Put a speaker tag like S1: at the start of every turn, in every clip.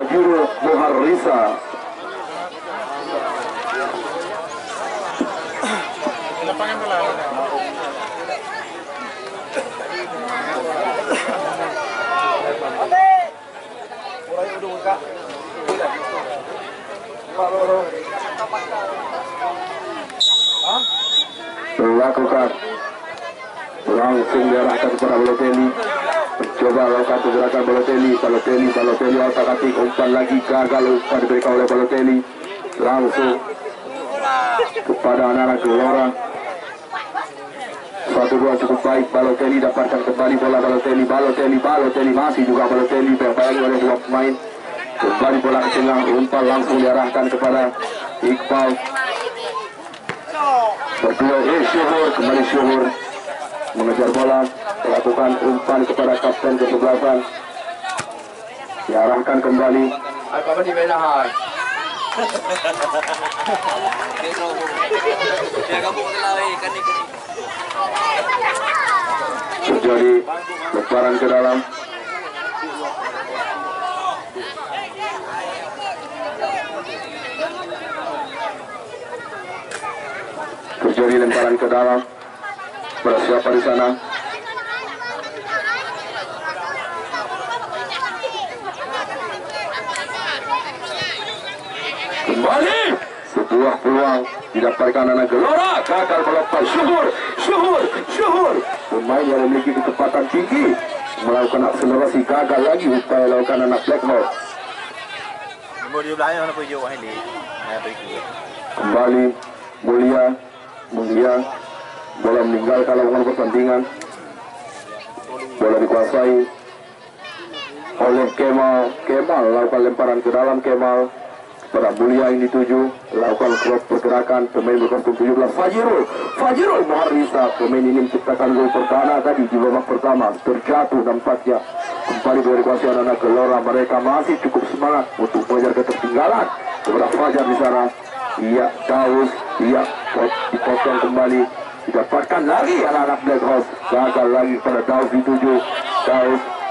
S1: Juru Muharrisa. Melakukan langsung diarahkan kepada Balotelli, mencoba lakukan pergerakan Balotelli otak-atik, umpan lagi gagal, umpan diberikan oleh Balotelli langsung kepada anak-anak Gelora. 1-2 cukup baik, Balotelli dapatkan kembali bola, Balotelli masih juga Balotelli berbayang oleh dua pemain, kembali bola ke tengah, umpan langsung diarahkan kepada Iqbal. Berdua Syuhur, kembali Syuhur mengejar bola, melakukan umpan kepada kapten kesebelasan, diarahkan kembali.
S2: Apa di Menahan?
S1: Terjadi lemparan ke dalam. Terjadi lemparan ke dalam. Bersiapa di sana? Kembali sebuah peluang didapatkan anak Gelora, gagal melepas. Syuhur pemain yang memiliki kecepatan tinggi melakukan akselerasi, gagal lagi upaya lakukan anak Blackmore. Kembali Mulia, bola meninggalkan lapangan pertandingan, bola dikuasai oleh Kemal lakukan lemparan ke dalam, Kemal pada Mulia yang dituju, lakukan cross pergerakan pemain berkostum 17 Fajirul Muharrisa. Pemain ini menciptakan gol pertahanan tadi di babak pertama, terjatuh nampaknya. Kembali bola dikuasai anak Gelora, mereka masih cukup semangat untuk mengejar ketertinggalan. Kepada Fajar di sana, iya Daus, iya dipotong kembali, didapatkan lagi anak-anak Black Horse, gagal lagi pada Daus dituju.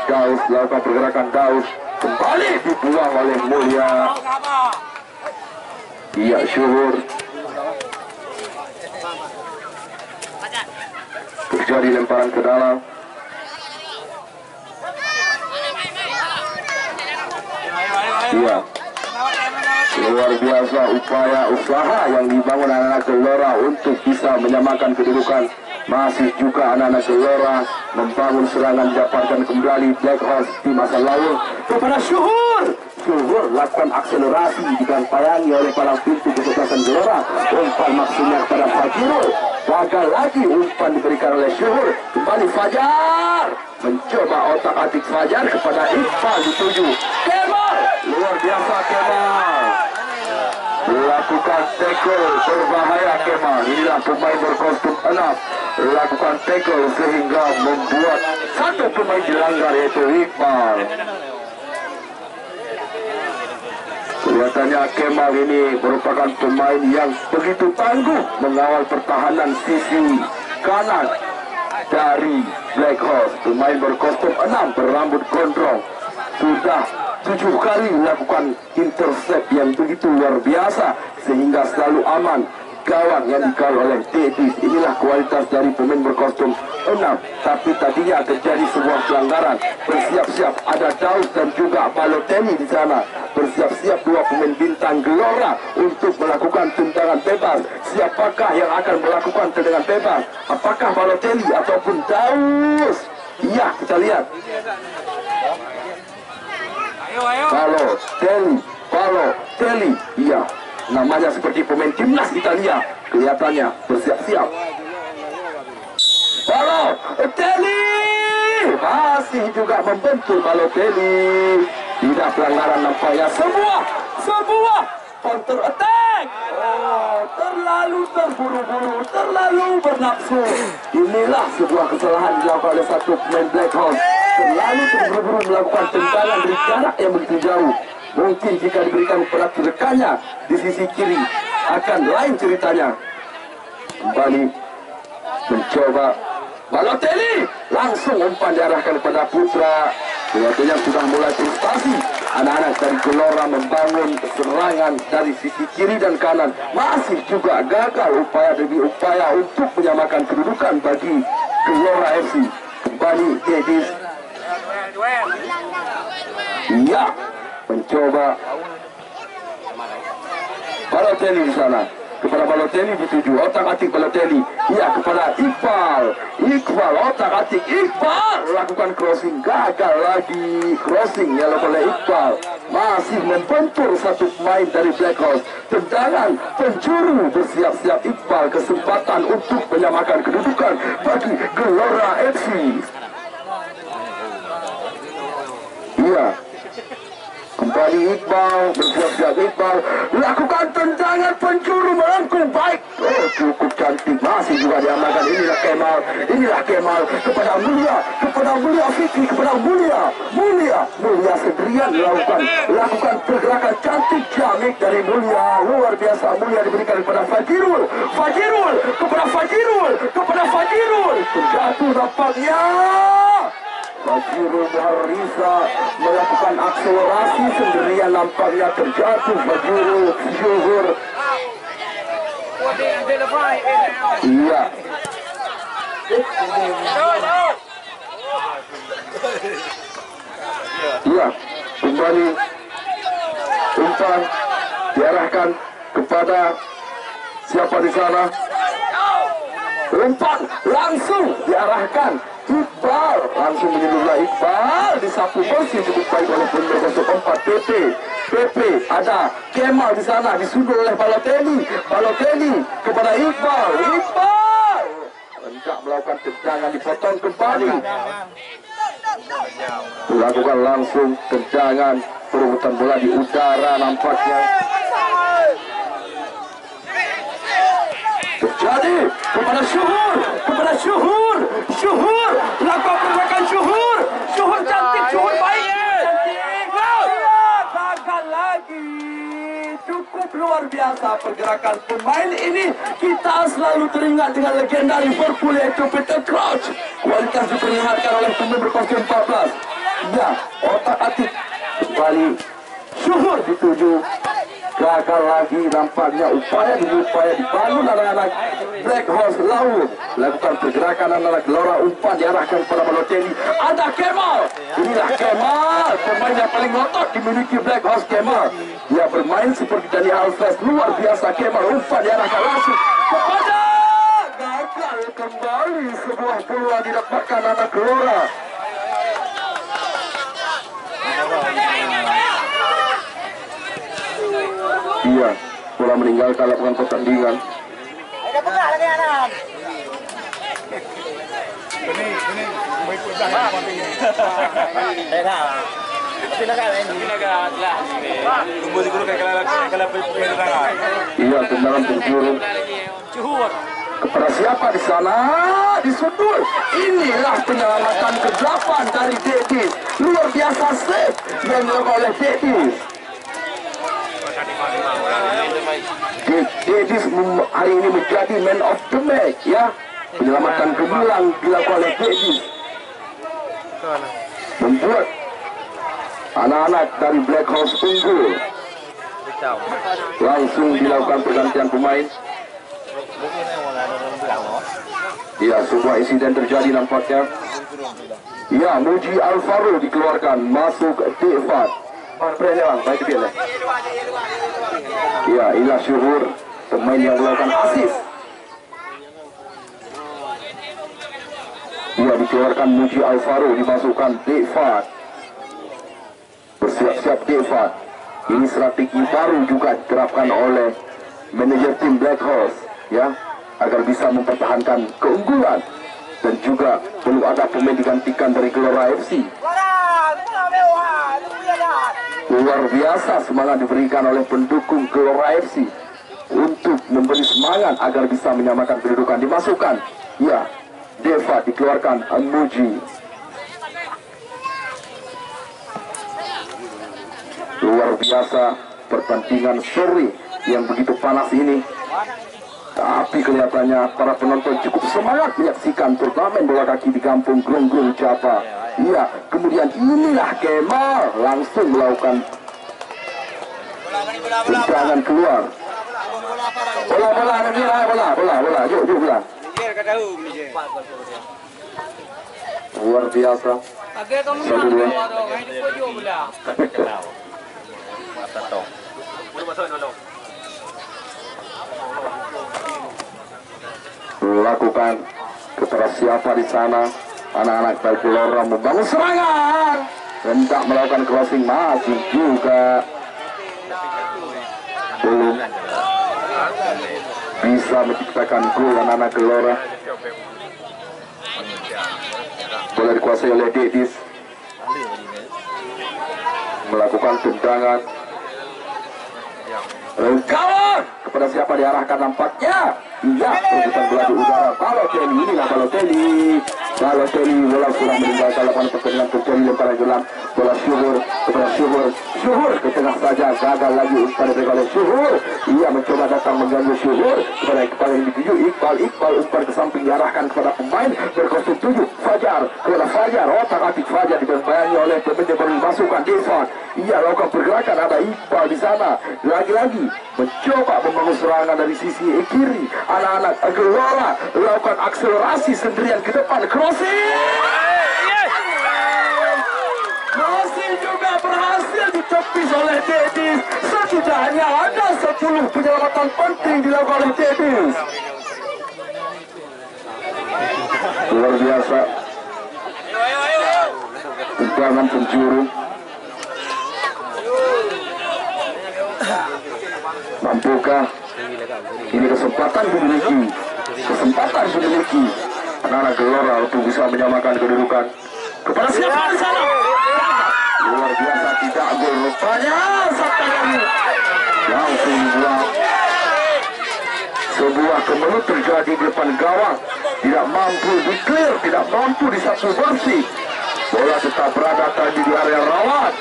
S1: Daus lakukan pergerakan, Daus kembali dibuang oleh Mulia. Iya Syuhur. Terjadi lemparan ke dalam. Iya, luar biasa usaha yang dibangun anak-anak Gelora untuk bisa menyamakan kedudukan. Masih juga anak-anak Gelora membangun serangan, dapatkan kembali Black Horse di masa lalu kepada Syuhur lakukan akselerasi, digantayangi oleh palang pintu kesebelasan Gelora. Umpan maksudnya kepada Fajirul, gagal lagi, umpan diberikan oleh Syuhur. Kembali Fajar, mencoba otak-atik Fajar kepada Iqbal dituju Kemal, luar biasa Kemal lakukan tackle berbahaya. Kemal, inilah pemain berkostum 6, lakukan tackle sehingga membuat satu pemain dilanggar, yaitu Iqbal. Kelihatannya Kemal ini merupakan pemain yang begitu tangguh mengawal pertahanan sisi kanan dari Black Horse. Pemain berkostum 6 berambut gondrong, sudah 7 kali melakukan intercept yang begitu luar biasa sehingga selalu aman gawang yang dikawal oleh Dedis. Inilah kualitas dari pemain berkostum 6. Tapi tadinya terjadi sebuah pelanggaran. Bersiap-siap ada Daus dan juga Balotelli di sana. Bersiap-siap dua pemain bintang Gelora untuk melakukan tendangan bebas. Siapakah yang akan melakukan tendangan bebas? Apakah Balotelli ataupun Daus? Iya, kita lihat. Balotelli, iya, namanya seperti pemain timnas Italia, kelihatannya bersiap-siap. Balotelli masih juga membentur Balotelli, tidak pelanggaran nampaknya, sebuah counter attack. Terlalu terburu-buru, terlalu bernafsu. Inilah sebuah kesalahan dilakukan oleh satu pemain Black Horse. Terlalu terburu-buru melakukan tendangan dari jarak yang begitu jauh. Mungkin jika diberikan kepada rekannya di sisi kiri akan lain ceritanya. Kembali mencoba Balotelli, langsung umpan diarahkan kepada Putra. Kelihatannya sudah mulai frustasi Anak-anak dari Gelora membangun serangan dari sisi kiri dan kanan, masih juga gagal upaya demi upaya untuk menyamakan kedudukan bagi Gelora FC. Kembali Dedis, ya, mencoba Balotelli di sana. Kepada Balotelli dituju, otak-atik Balotelli, ya, kepada Iqbal, otak-atik Iqbal, lakukan crossing, gagal lagi crossing yang oleh Iqbal, masih membentur satu pemain dari Black Horse. Tendangan penjuru, bersiap-siap Iqbal, kesempatan untuk menyamakan kedudukan bagi Gelora FC. Iya, kembali Iqbal, bersiap-siap Iqbal, lakukan tendangan penjuru melengkung, baik, oh cukup cantik, masih juga diamankan. Inilah Kemal kepada Mulia Fikri, kepada Mulia sendirian lakukan pergerakan cantik jamik dari Mulia, luar biasa. Mulia diberikan kepada Fajirul, kepada Fajirul, terjatuh nampaknya. Fajirul Harisa melakukan akselerasi sendirian, nampaknya terjatuh. Fajirul Syuhur, iya, iya, kembali umpan diarahkan kepada siapa di sana. Umpan langsung diarahkan Iqbal, langsung menyeluruh Iqbal, disapu bersih cukup baik oleh pemain 04 PP. Ada Kemal di sana, disundul oleh Balotelli kepada Iqbal, hendak melakukan tendangan, dipotong kembali, melakukan langsung tendangan, perebutan bola di udara nampaknya terjadi kepada Syuhur, lakukan pergerakan Syuhur cantik, Syuhur baik, gagal lagi. Cukup luar biasa pergerakan pemain ini. Kita selalu teringat dengan legenda Liverpool yaitu Peter Crouch. Kualitas diperlihatkan oleh pemain berkostum 14. Ya, otak-atik kembali Syuhur dituju, gagal lagi nampaknya. Upaya dibangun anak-anak Black Horse Laut, lakukan pergerakan anak-anak Gelora, umpan diarahkan kepada Balotelli. Ada Kemal, inilah Kemal, pemain yang paling ngotot dimiliki Black Horse. Kemal, dia bermain seperti Dani Alves, luar biasa. Kemal, umpan diarahkan langsung kepada, gagal kembali. Sebuah peluang didapatkan anak Gelora. Iya, bola meninggalkan lapangan pertandingan. Iya, tendangan penjuru kepada siapa di sana, disundul. Inilah penyelamatan ke-8 dari Dedis, luar biasa save yang dilakukan oleh Dedis. Dedis hari ini menjadi man of the match, ya. Penyelamatan gemilang dilakukan oleh Dedis, membuat anak-anak dari Black Horse unggul. Langsung dilakukan pergantian pemain. Ya, sebuah insiden terjadi nampaknya. Ya, Muji Alvaro dikeluarkan, masuk Devat. Ya, inilah Syuhur, pemain yang melakukan assist. Ya, dikeluarkan Muji Alvaro, dimasukkan Devat. Bersiap-siap Devat. Ini strategi baru juga diterapkan oleh manajer tim Black Horse, ya, agar bisa mempertahankan keunggulan. Dan juga belum ada pemain digantikan dari Gelora FC. Luar biasa semangat diberikan oleh pendukung Gelora FC untuk memberi semangat agar bisa menyamakan kedudukan. Dimasukkan, ya, Deva, dikeluarkan Muji. Luar biasa pertandingan sore yang begitu panas ini. Tapi kelihatannya para penonton cukup semangat menyaksikan turnamen bola kaki di kampung Grong-Grong Japa. Iya, kemudian inilah Kemal langsung melakukan tendangan keluar. Bola, yuk bola. Luar biasa. Satu dua. Lakukan kepada siapa di sana? Anak-anak dari Gelora membangun serangan, hendak melakukan crossing, masih juga belum bisa menciptakan gol anak-anak Gelora. Bola dikuasai oleh Dedis, melakukan tendangan. Kawan kepada siapa diarahkan nampaknya? Iya, perebutan bola di udara. Balotelli, inilah Balotelli. Bola sudah meninggalkan lapangan pertandingan, terjadi lemparan gelang. Bola Syuhur kepada Syuhur ke tengah saja, gagal lagi umpan oleh Syuhur. Ia mencoba datang mengganggu Syuhur kepada kepala yang dituju Iqbal umpan ke samping diarahkan kepada pemain berkostum 7 Fajar kepada Fajar. Otak-atik Fajar dibayangi oleh pemain yang baru dimasukkan Devon. Ia lakukan pergerakan, ada Iqbal di sana. Lagi-lagi mencoba membangun serangan dari sisi kiri. Anak-anak Gelora lakukan akselerasi sendirian ke depan, crossing. Masih juga berhasil ditepis oleh Dedis. Setidaknya ada 10 penyelamatan penting dilakukan oleh Dedis. Luar biasa. Tendangan penjuru. Mampukah ini kesempatan dimiliki anak-anak Gelora untuk bisa menyamakan kedudukan. Kepada siapa di sana? Luar biasa, tidak gol rupanya. Sampai lagi langsung dibuang. Sebuah kemelut terjadi di depan gawang, tidak mampu di-clear, tidak mampu disapu bersih. Bola tetap berada tadi di area rawan.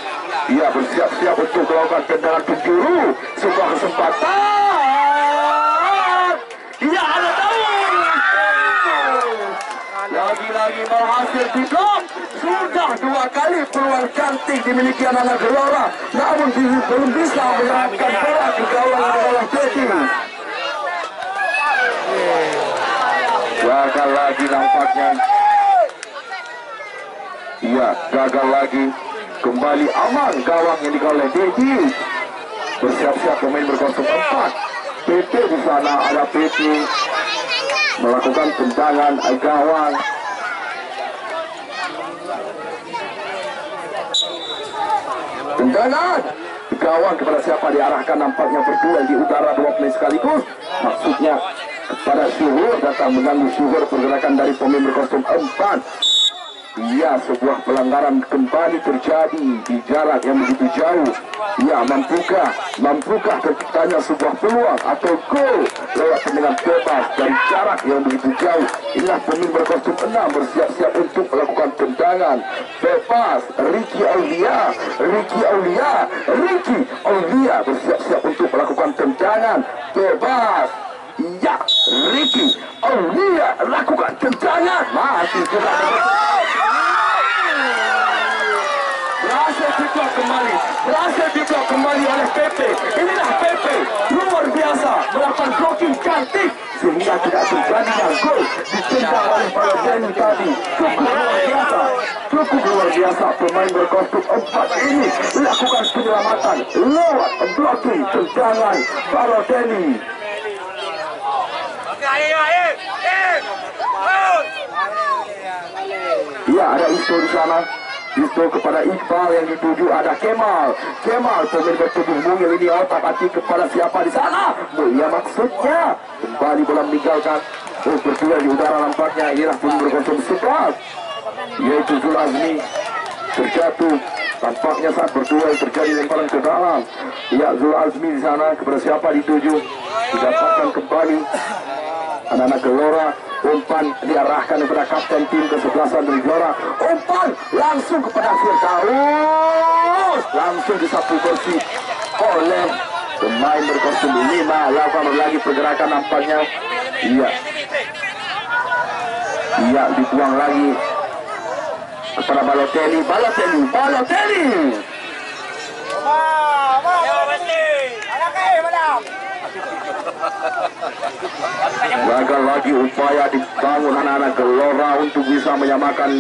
S1: Ia bersiap-siap untuk melakukan tendangan penjuru. Sebuah kesempatan. Ia ada tahu. Lagi-lagi berhasil diblok. Sudah 2 kali peluang cantik dimiliki anak-anak Gelora, namun belum bisa menyerahkan bola ke gawang bola Dedi. Gagal lagi nampaknya. Iya, gagal lagi. Kembali aman gawang yang dikawal oleh Dedi. Bersiap-siap pemain berkostum 4. PP di sana, ada PP melakukan tendangan gawang. Tendangan gawang kepada siapa diarahkan, nampaknya berduel di udara 2 pemain sekaligus. Maksudnya kepada Syuhur, datang mengganggu Syuhur pergerakan dari pemain berkostum 4. Iya, sebuah pelanggaran kembali terjadi di jarak yang begitu jauh. Iya, mampukah terciptanya sebuah peluang atau gol lewat tendangan bebas dari jarak yang begitu jauh. Inilah pemain berkostum 6 bersiap-siap untuk melakukan tendangan bebas. Ricky Aulia bersiap-siap untuk melakukan tendangan bebas. Iya, Ricky Aulia lakukan tendangan, masih juga berhasil diblok kembali oleh PP. Inilah PP luar biasa melakukan blocking cantik sehingga tidak terjadi gol ditendang oleh Balotelli tadi. Cukup luar biasa pemain berkostum 4 ini melakukan penyelamatan lewat blocking tendangan Balotelli. Iya, ada Isto di sana. Isto kepada Iqbal yang dituju, ada Kemal pemain bertubuh mungil ini, otak-atik kepada siapa di sana? Mulia maksudnya. Kembali bola meninggalkan. Berduel di udara nampaknya. Inilah pemain berkostum 11 yaitu Zul Azmi terjatuh. Tampaknya saat berduel terjadi lemparan ke dalam. Ya, Zul Azmi di sana kepada siapa dituju? Didapatkan kembali anak-anak Gelora. Umpan diarahkan kepada kapten tim kesebelasan dari Gelora. Umpan langsung kepada Firdaus, langsung disapu bersih oleh pemain berkostum 5. Lakukan lagi pergerakan nampaknya Iya. Iya, dibuang lagi kepada Balotelli. Gagal lagi upaya dibangun anak-anak Gelora untuk bisa menyamakan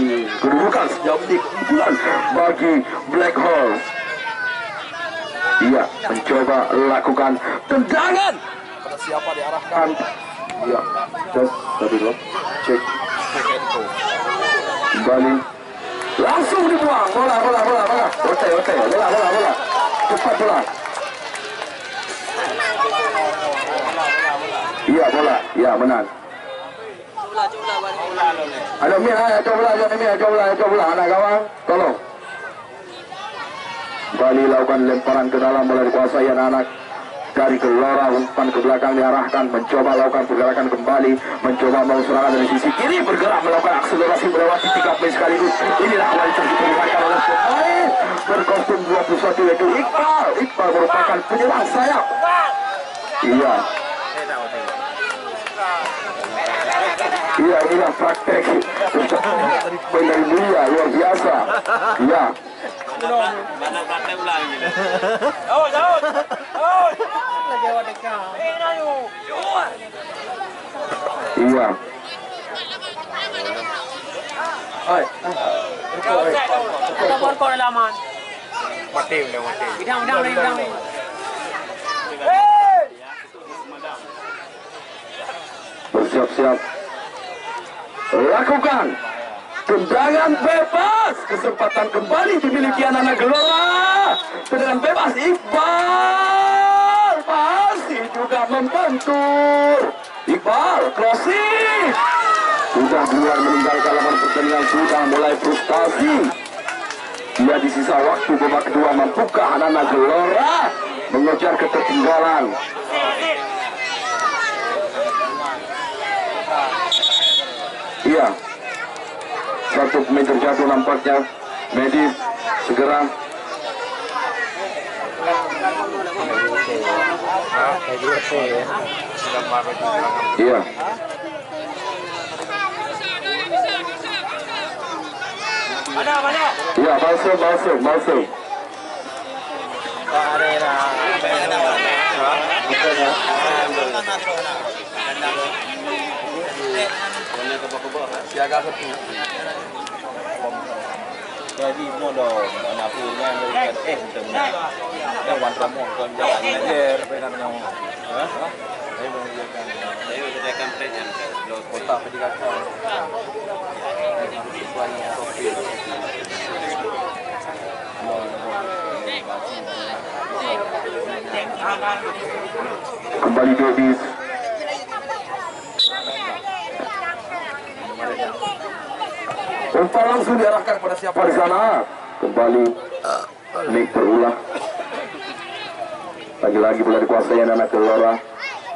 S1: kedudukan sejauh ini keunggulan bagi Black Hole. Iya, mencoba lakukan tendangan.
S2: Pada siapa diarahkan?
S1: Iya, tadi dulu cek kembali, langsung dibuang bola. Oke, bola. Cepat bola. Iya bola, iya menang. Ada Mir, coba anak gawang, tolong. Kembali lakukan lemparan ke dalam, bola dikuasai anak-anak dari Gelora, umpan ke belakang diarahkan, mencoba lakukan pergerakan kembali, mencoba mau serangan dari sisi kiri, bergerak melakukan akselerasi melewati 3 pemain sekaligus. Inilah kualitas diperlihatkan oleh pemain berkostum 21 yaitu Iqbal. Iqbal merupakan penyerang sayap. Iya, inilah praktek dari Mulia, luar biasa. Iya.
S3: Mana praktek ulang gitu.
S1: Iya. Hai. Bersiap-siap. Lakukan tendangan bebas. Kesempatan kembali dimiliki anak-anak Gelora. Tendangan bebas Iqbal masih juga membentur. Iqbal crossing. Sudah duluan meninggalkan lapangan pertandingan, sudah mulai frustasi. Dia di sisa waktu babak kedua mampukah anak-anak Gelora mengejar ketertinggalan. Iya, satu pemain terjatuh nampaknya. Medis segera. Iya. Iya, masuk.
S2: Siaga satu. Jadi modal anak punya untuk wan kamu kon jalan aja penannya. Saya mengerjakan. Saya mengerjakan presiden ke kota pendidikan.
S1: Kembali Davis. Umpan langsung diarahkan pada siapa di sana. Kembali Nick berulah. Lagi-lagi bola dikuasai anak Gelora.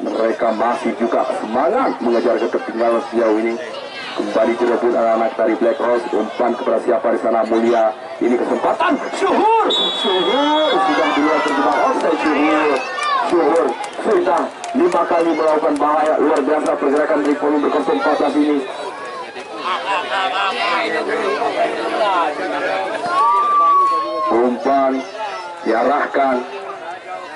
S1: Mereka masih juga semangat mengejar ketertinggalan sejauh ini. Kembali direbut anak-anak dari Black Rose. Umpan kepada siapa di sana, Mulia. Ini kesempatan. Syuhur sudah duluan terjebak offside. Syuhur sudah 5 kali melakukan bahaya. Luar biasa pergerakan dari volume berkostum 14 ini. Umpan diarahkan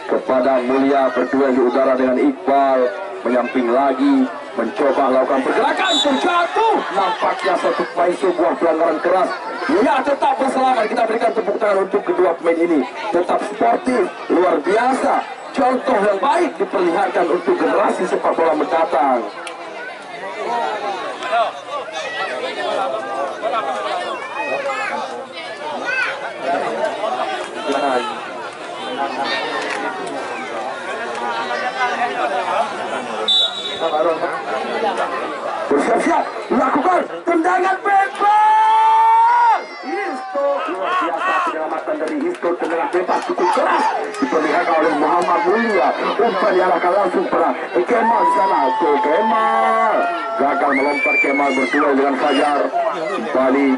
S1: kepada Mulia, berduel di udara dengan Iqbal, menyamping lagi, mencoba lakukan pergerakan, terjatuh. Nampaknya satu pemain sebuah pelanggaran keras. Mulia tetap berselamat. Kita berikan tepuk tangan untuk kedua pemain ini. Tetap sportif, luar biasa. Contoh yang baik diperlihatkan untuk generasi sepak bola mendatang. Bersiap-siap, lakukan tendangan bebas. Isto, luar biasa penyelamatan dari Isto, tendangan bebas cukup keras diperlihatkan oleh Muhammad Mulia. Umpan diarahkan langsung pada Kemal di sana. Kemal gagal melompat. Kemal berduel dengan Fajar. Kembali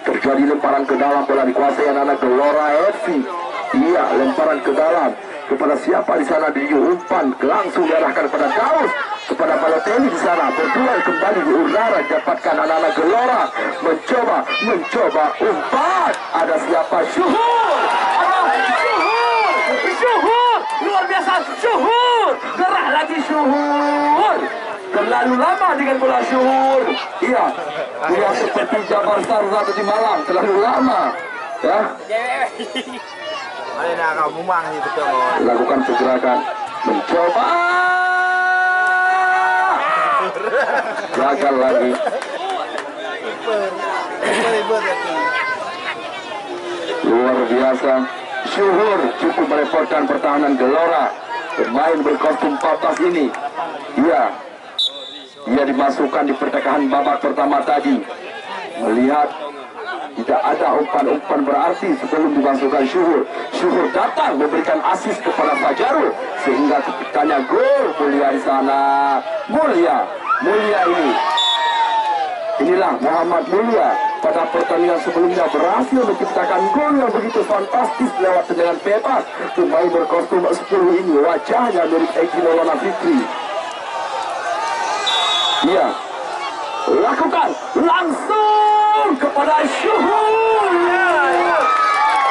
S1: terjadi lemparan ke dalam, bola dikuasai anak-anak Gelora FC. Iya, lemparan ke dalam kepada siapa di sana, di umpan langsung diarahkan kepada Daus, kepada Balotelli di sana, berduel kembali di udara, dapatkan anak-anak Gelora, mencoba umpan, ada siapa? Syuhur, luar biasa, Syuhur, gerah lagi Syuhur, terlalu lama dengan bola Syuhur. Iya, dia seperti Jabar Sarza tadi malam, terlalu lama ya. Lakukan pergerakan, mencoba, gagal lagi. Luar biasa, Syuhur cukup merepotkan pertahanan Gelora. Pemain berkostum 14 ini, ia dimasukkan di pertengahan babak pertama tadi. Melihat tidak ada umpan-umpan berarti sebelum dimasukkan Syuhur. Syuhur datang memberikan asis kepada Fajarul sehingga ketikanya gol. Mulia di sana, Mulia ini. Inilah Muhammad Mulia pada pertandingan sebelumnya berhasil menciptakan gol yang begitu fantastis lewat tendangan bebas. Pemain berkostum 10 ini wajahnya mirip Egy Maulana Fikri. Iya, lakukan langsung kepada Syuhur.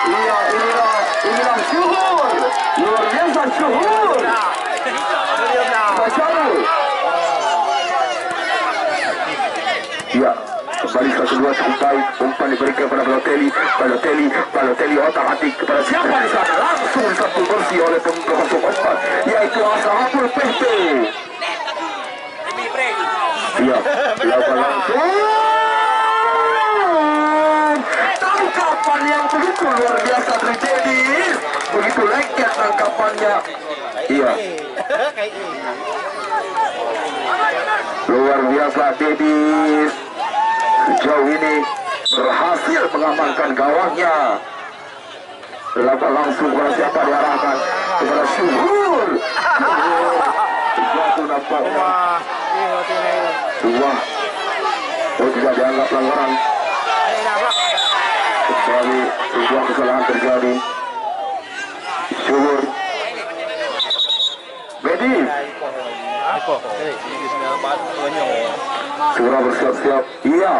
S1: Iya, inilah Syuhur, luar biasa Syuhur. Fajarul. Iya, kembali satu dua cukup baik, umpan diberikan kepada Balotelli otak-atik kepada siapa di sana, langsung satu bersih oleh pengkostum 4, yaitu Ashabul PP. Iya, lakukan langsung tangkapan yang begitu luar biasa terjadi, begitu lengket tangkapannya. Iya, luar biasa. Dedis sejauh ini berhasil mengamankan gawangnya. Lakukan langsung kepada siapa, diarahkan kepada Syuhur. Jatuh nampaknya. Tidak dianggap pelanggaran. Kembali sebuah kesalahan terjadi. Syuhur, Bedi sudah bersiap-siap. Iya,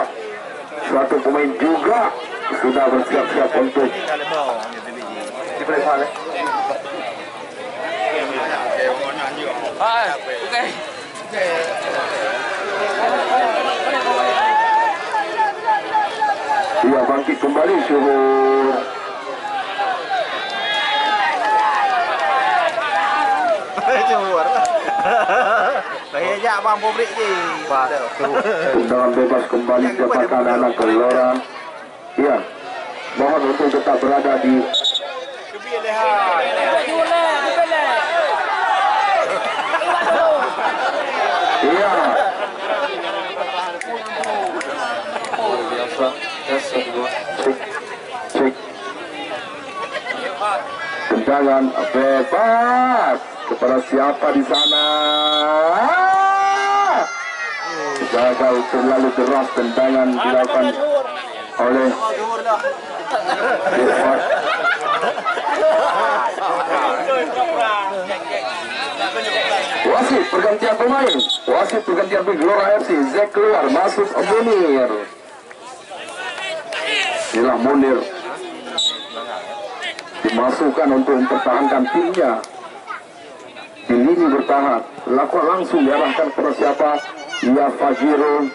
S1: suatu pemain juga sudah bersiap-siap untuk diperiksa. Iya, bangkit kembali Syuhur. Tendangan bebas kembali dapatkan anak Gelora. Iya, mohon untuk tetap berada di iya. Cek. Tendangan bebas kepada siapa di sana? Gagal, terlalu deras tendangan dilakukan oleh wasit pergantian pemain. Wasit pergantian pemain Gelora FC. Zek keluar, masuk Munir. Inilah Munir dimasukkan untuk mempertahankan timnya di lini bertahan. Lakukan langsung diarahkan kepada siapa? Ia Fajirul.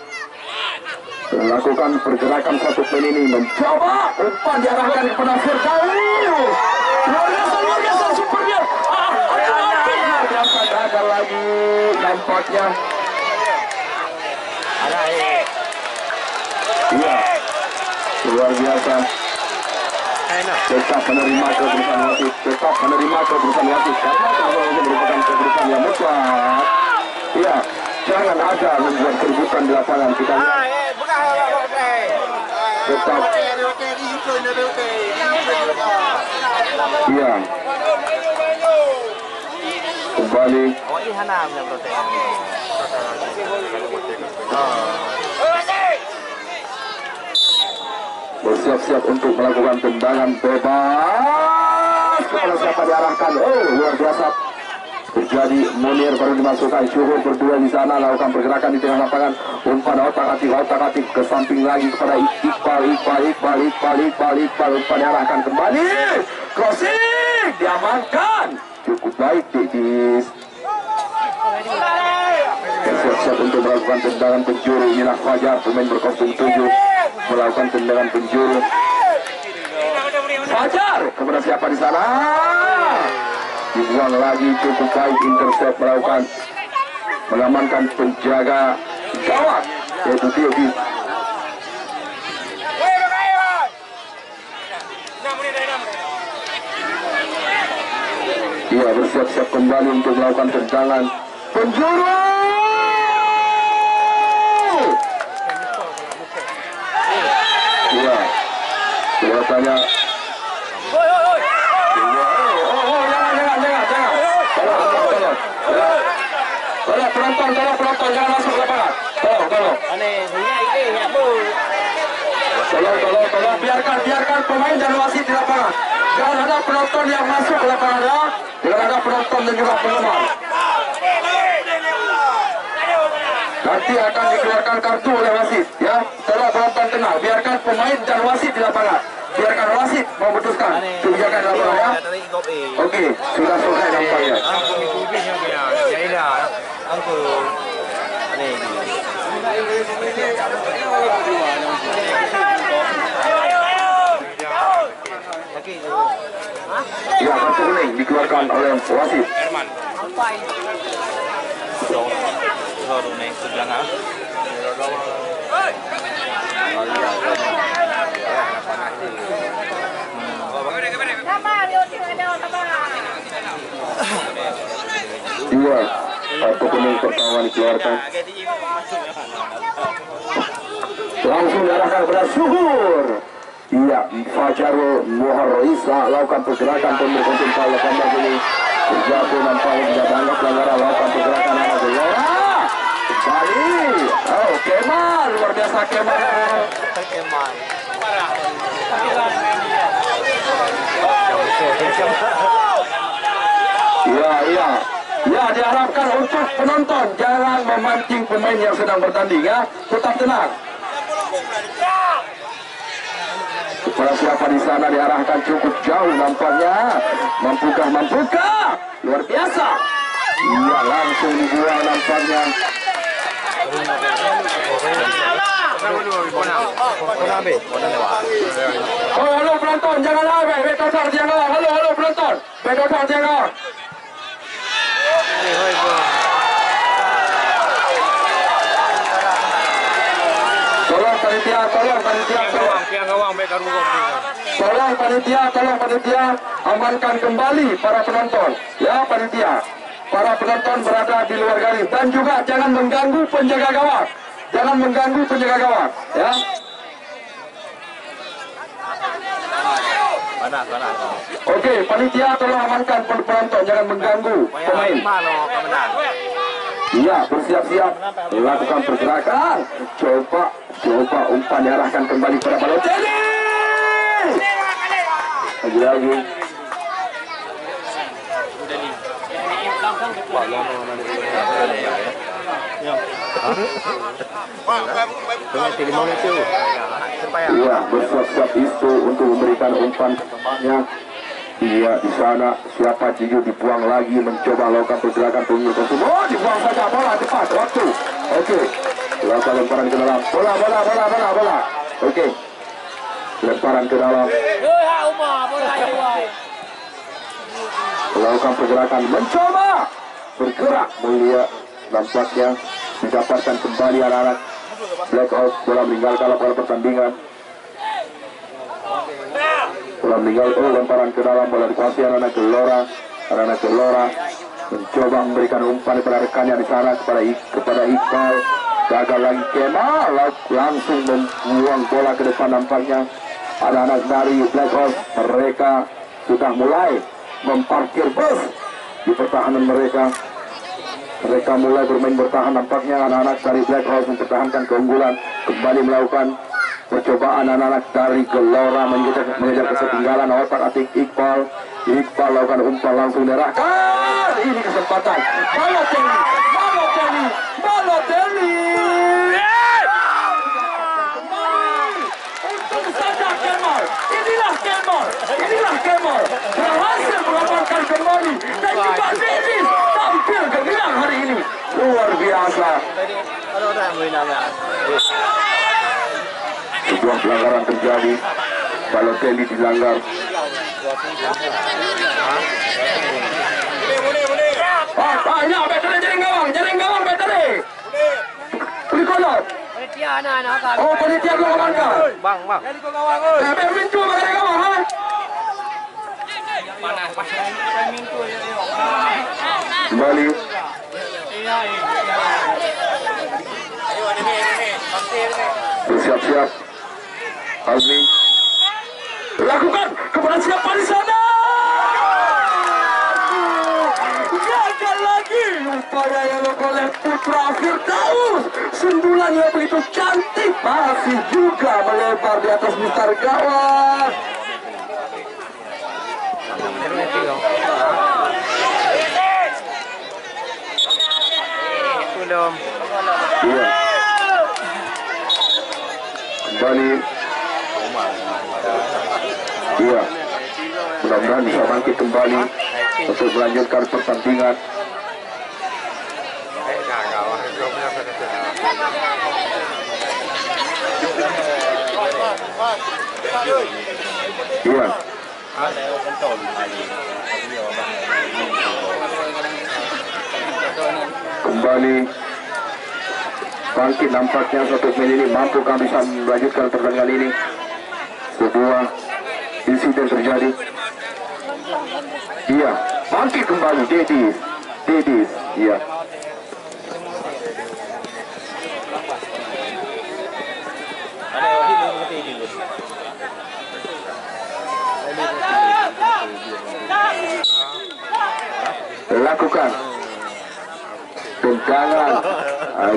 S1: Lakukan pergerakan satu pemain ini, mencoba umpan diarahkan kepada Firdaus. Luar biasa supernya. Gagal lagi nampaknya. Iya, luar biasa. Tetap menerima keputusan wasit, karena kalau merupakan keputusan yang mutlak. Iya, jangan ada membuat keributan di lapangan. Kita lihat tetap. Iya, kembali bersiap-siap untuk melakukan tendangan bebas. kepada siapa diarahkan. Oh, luar biasa. Terjadi Munir baru dimasukkan, Syuhur berdua di sana lakukan pergerakan di tengah lapangan, umpan otak-atik ke samping lagi kepada Iqbal, umpan diarahkan kembali, crossing diamankan, cukup baik di siap untuk melakukan tendangan penjuru. Inilah Fajar, pemain berkostum 7 melakukan tendangan penjuru. Fajar kepada siapa di sana? Dibuang lagi, cukup baik, intercept melakukan mengamankan penjaga gawang yaitu Tiofi. Ia bersiap-siap kembali untuk melakukan tendangan penjuru. Iya, kelihatannya penonton jangan masuk ke lapangan. Tolong biarkan pemain dan wasit di lapangan. Jangan ada penonton yang masuk ke lapangan ya. Jangan ada penonton dan juga penggemar. Nanti akan dikeluarkan kartu oleh wasit ya. Tolong penonton tenang, biarkan pemain dan wasit di lapangan. Biarkan wasit memutuskan kebijakan di lapangan ya. Oke, sudah selesai nampaknya. Ya, kartu kuning dikeluarkan oleh wasit. Iya, kartu kuning pertama dikeluarkan. Langsung diarahkan kepada Syuhur. Iya, Fajarul Muharrisa lakukan pergerakan pemberkonsum kalau gambar ini terjatuh nampaknya tidak dianggap pelanggaran, lakukan pergerakan anak Gelora kembali. Oh, Kemal, luar biasa Kemal. Ya, diharapkan untuk penonton jangan memancing pemain yang sedang bertanding ya, tetap tenang. Kepada siapa di sana diarahkan cukup jauh nampaknya. Mampukah? Luar biasa. Iya, langsung dibuang nampaknya. Oh, halo penonton, jangan lari. Bedotar jangan. Halo penonton. Bedotar jangan. Tolong panitia, amankan kembali para penonton. Ya, panitia. Para penonton berada di luar garis dan juga jangan mengganggu penjaga gawang. Ya. Oke, panitia tolong amankan penonton, jangan mengganggu pemain. Iya, bersiap-siap melakukan pergerakan. Coba umpan diarahkan kembali pada Balotelli. Lagi. Iya, bersiap-siap itu untuk memberikan umpan ketemannya. Iya, di sana siapa Jiu dibuang lagi, mencoba melakukan pergerakan pengurus. Oh, dibuang saja bola cepat waktu. Oke, lakukan lemparan ke dalam. Bola. Oke, lemparan ke dalam. Melakukan pergerakan, mencoba bergerak mulia. Nampaknya didapatkan kembali anak-anak Black Ops. Bola meninggalkan lapangan pertandingan. Bola meninggal, lemparan ke dalam, bola dikuasai anak-anak Gelora mencoba memberikan umpan kepada rekannya di sana kepada Iqbal. Gagal lagi Kemal, langsung membuang bola ke depan. Nampaknya anak-anak dari Black Ops mereka sudah mulai memparkir bus di pertahanan mereka. Mereka mulai bermain bertahan. Nampaknya anak-anak dari Black Ops mempertahankan keunggulan, kembali melakukan percobaan. Anak-anak dari Gelora mengejar ketertinggalan. Otak-atik Iqbal Iqbal lakukan umpan langsung diarahkan. Ini kesempatan. Balotelli. Untuk saja Kemal. Inilah Kemal. Berhasil mengamankan kembali. Dan juga Davis tampil gemilang hari ini. Luar biasa. Sebuah pelanggaran terjadi. Balotelli dilanggar. Ini Betele jaring gawang Betele. Tricolor. Oh, panitia mengamankan.
S2: Bang.
S1: Bermin tu pakai gawang, ha? Kembali. Bersiap-siap. Azmi. Lakukan kepada siapa di sana? Gagal lagi upaya yang dilakukan oleh Putra Firdaus. Sundulan yang begitu cantik masih juga melebar di atas mistar gawang. Iya. Kembali. Iya. Mudah-mudahan bisa bangkit kembali untuk melanjutkan pertandingan. Iya. Kembali bangkit nampaknya satu pemain ini mampukah bisa melanjutkan pertandingan ini. Sebuah insiden terjadi. Iya, bangkit kembali Dedis. Iya. Lakukan tendangan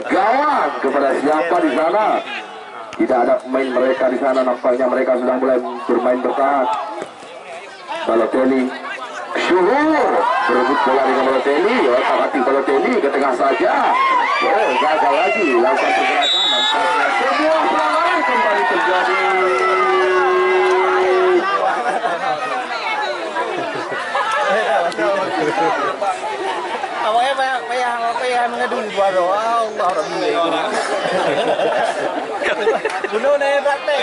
S1: gawang kepada siapa di sana? Tidak ada pemain mereka di sana. Nampaknya mereka sudah mulai bermain bertahan. Balotelli, Syuhur berebut bola dengan Balotelli. Hati Balotelli ke tengah saja. Oh, gagal lagi lakukan pergerakan. Nampaknya sebuah pelanggaran kembali terjadi.
S2: Awalnya payah mengadu gua doang. Allah Rabbi. Bunuh nih praktek.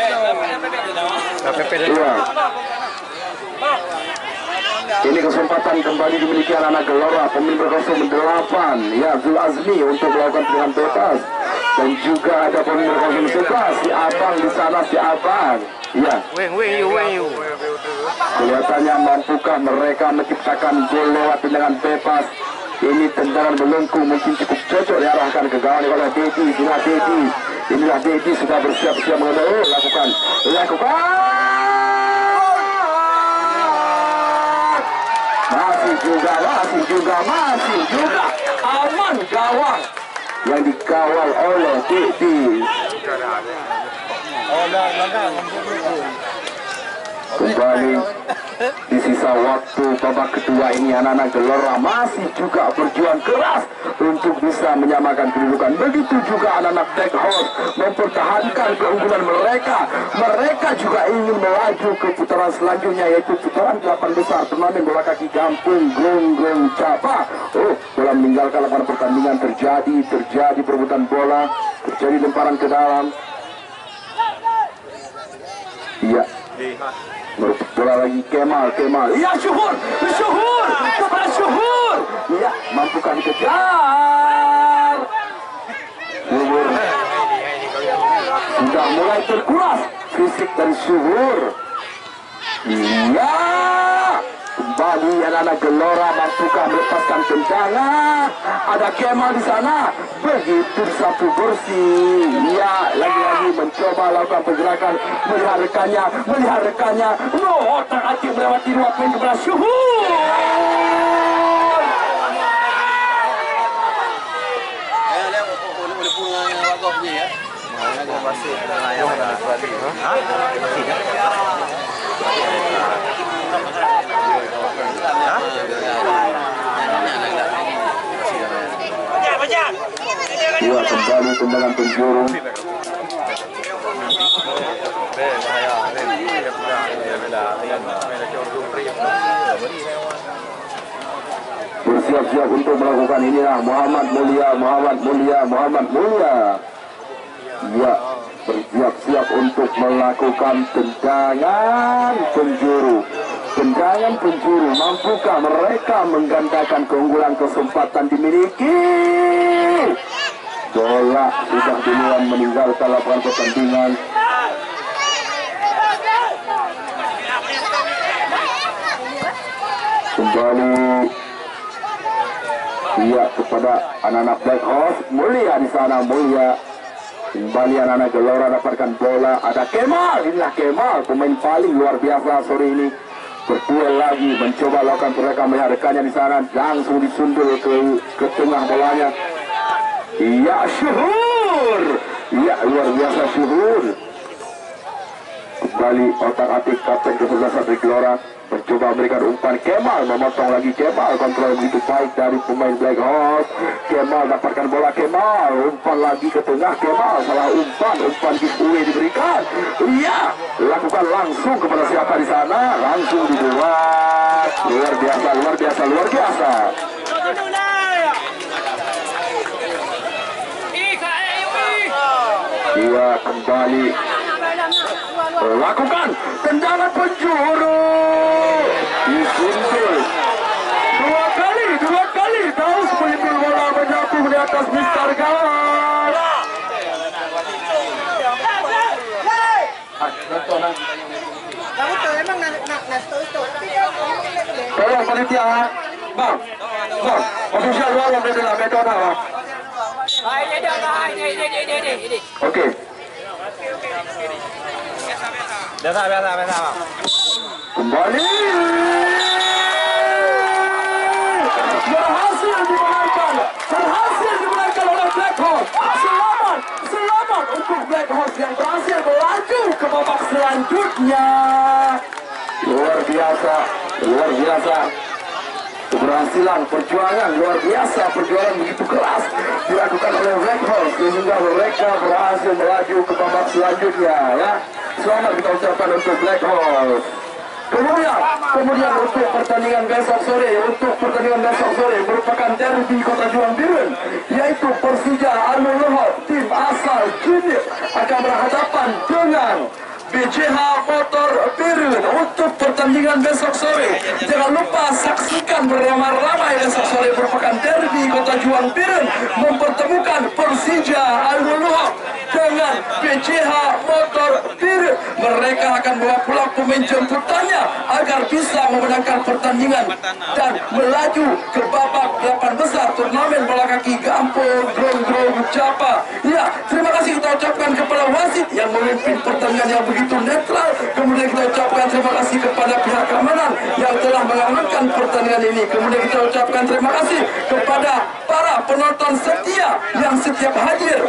S1: Ini kesempatan kembali dimiliki anak-anak Gelora, pemain berkostum 8, ya Zul Azmi untuk melakukan pilihan bebas, dan juga ada pemain berkostum 11, si Abang di sana, si Abang. Ya.
S2: Wing.
S1: Kelihatannya mampukah mereka menciptakan gol lewat tendangan bebas? Ini tendangan melengkung mungkin cukup cocok diarahkan ke gawang oleh Dedi. Inilah Dedi sudah bersiap-siap mengenai. Lakukan. Masih juga aman gawang yang dikawal oleh Dedi. Kembali di sisa waktu babak kedua ini anak-anak Gelora masih juga berjuang keras untuk bisa menyamakan kedudukan. Begitu juga anak-anak Tech House mempertahankan keunggulan mereka. Mereka juga ingin melaju ke putaran selanjutnya, yaitu putaran 8 besar turnamen bola kaki Gampung Gonggong Capa. Oh, bola meninggalkan lapangan pertandingan, terjadi perebutan bola, terjadi lemparan ke dalam. Iya. Merebut bola lagi Kemal. Iya, Syuhur kepada Syuhur. Iya, mampukah dikejar? Syuhur sudah mulai terkuras fisik dari Syuhur. Iya, kembali anak-anak Gelora mampukah melepaskan tendangan? Ada Kemal di sana, begitu disapu bersih. Iya, lagi-lagi mencoba lakukan pergerakan, melihat rekannya. Otak-atik melewati dua pemain kepada Syuhur. Ya, kembali tendangan penjuru. Bersiap-siap untuk melakukan inilah Muhammad Mulia. Ya, bersiap-siap untuk melakukan tendangan penjuru. Mampukah mereka menggandakan keunggulan kesempatan dimiliki? Bola sudah duluan meninggalkan lapangan pertandingan. Kembali ya kepada anak-anak Black Horse. Mulia di sana, Mulia. Kembali anak-anak Gelora dapatkan bola. Ada Kemal, inilah Kemal, pemain paling luar biasa sore ini. Berduel lagi, mencoba lakukan mereka melihat rekannya di sana, langsung disundul ke tengah bolanya. Ya, Syuhur. Ya, luar biasa Syuhur. Kembali otak-atik kapten kesebelasan dari Gelora, mencoba memberikan umpan. Kemal memotong lagi. Kemal kontrol begitu baik dari pemain Black Horse. Kemal dapatkan bola. Kemal umpan lagi ke tengah. Kemal salah umpan giveaway diberikan. Iya, lakukan langsung kepada siapa di sana, langsung dibuat. Luar biasa. Iya, kembali lakukan tendangan penjuru. Disuntul dua kali terus menyentuh bola menyapu di atas Mister Gawang. Tolong panitia, bang, official luar adalah metode bang. Oke. Biasa. Kembali. Berhasil dimenangkan oleh Black Horse. Selamat untuk Black Horse yang berhasil melaju ke babak selanjutnya. Luar biasa. Keberhasilan perjuangan luar biasa, perjuangan begitu keras dilakukan oleh Black Horse sehingga mereka berhasil melaju ke babak selanjutnya. Ya, selamat kita ucapkan untuk Black Horse. Kemudian untuk pertandingan besok sore merupakan derby Kota Juang Biren, yaitu Persija Alun Lohot tim asal Junit akan berhadapan dengan BCH Motor Biren untuk pertandingan besok sore. Jangan lupa saksikan beramai-ramai besok sore, merupakan derby Kota Juang Biren mempertemukan Persija Alun Lohot dengan BCH Motor Biren. Mereka akan bawa pulang pemain jemputannya agar bisa memenangkan pertandingan dan melaju ke babak 8 besar turnamen bola kaki Gampong Grong Capa. Ya, terima kasih kita ucapkan kepada wasit yang memimpin pertandingan yang begitu netral. Kemudian kita ucapkan terima kasih kepada pihak keamanan yang telah mengamankan pertandingan ini. Kemudian kita ucapkan terima kasih kepada para penonton setia yang setiap hadir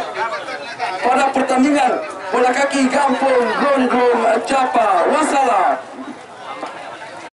S1: pada pertandingan bola kaki Gampong Grong Capa. Wassalam.